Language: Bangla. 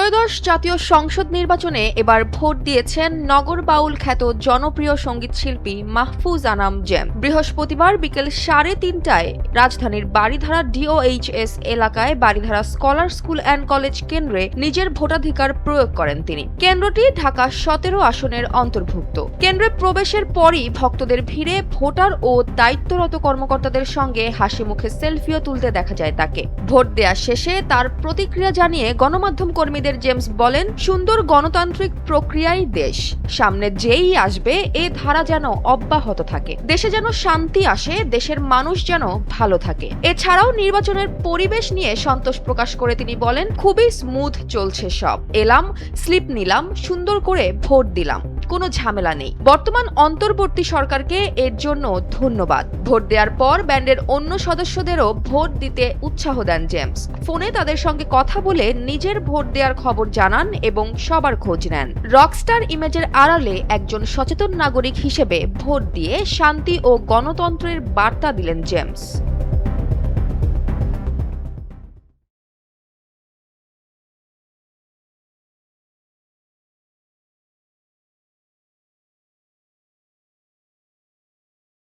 ত্রয়োদশ জাতীয় সংসদ নির্বাচনে এবার ভোট দিয়েছেন নগর বাউল খ্যাত জনপ্রিয় সঙ্গীতশিল্পী মাহফুজ আনাম জেম। বৃহস্পতিবার বিকেল 3:30টায় রাজধানীর বারিধারা DOHS এলাকায় Baridhara scholar school and college কেন্দ্রে নিজের ভোটাধিকার প্রয়োগ করেন তিনি। কেন্দ্রটি ঢাকা 17 আসনের অন্তর্ভুক্ত। কেন্দ্রে প্রবেশের পরই ভক্তদের ভিড়ে ভোটার ও দায়িত্বরত কর্মকর্তাদের সঙ্গে হাসি মুখে সেলফিও তুলতে দেখা যায় তাকে। ভোট দেয়া শেষে তার প্রতিক্রিয়া জানিয়ে গণমাধ্যম কর্মীদের জেমস বলেন, সুন্দর গণতান্ত্রিক প্রক্রিয়াই দেশ, সামনে যেই আসবে এ ধারা যেন অব্যাহত থাকে, দেশে যেন শান্তি আসে, দেশের মানুষ যেন ভালো থাকে। এছাড়াও নির্বাচনের পরিবেশ নিয়ে সন্তোষ প্রকাশ করে তিনি বলেন, খুবই স্মুথ চলছে সব, এলাম, স্লিপ নিলাম, সুন্দর করে ভোট দিলাম, কোনো ঝামেলা নেই। বর্তমান অন্তর্বর্তী সরকারকে এর জন্য ধন্যবাদ। ভোট দেওয়ার পর ব্যান্ডের অন্য সদস্যদেরও ভোট দিতে উৎসাহ দেন জেমস। ফোনে তাদের সঙ্গে কথা বলে নিজের ভোট দেওয়ার খবর জানান এবং সবার খোঁজ নেন। রকস্টার ইমেজের আড়ালে একজন সচেতন নাগরিক হিসেবে ভোট দিয়ে শান্তি ও গণতন্ত্রের বার্তা দিলেন জেমস।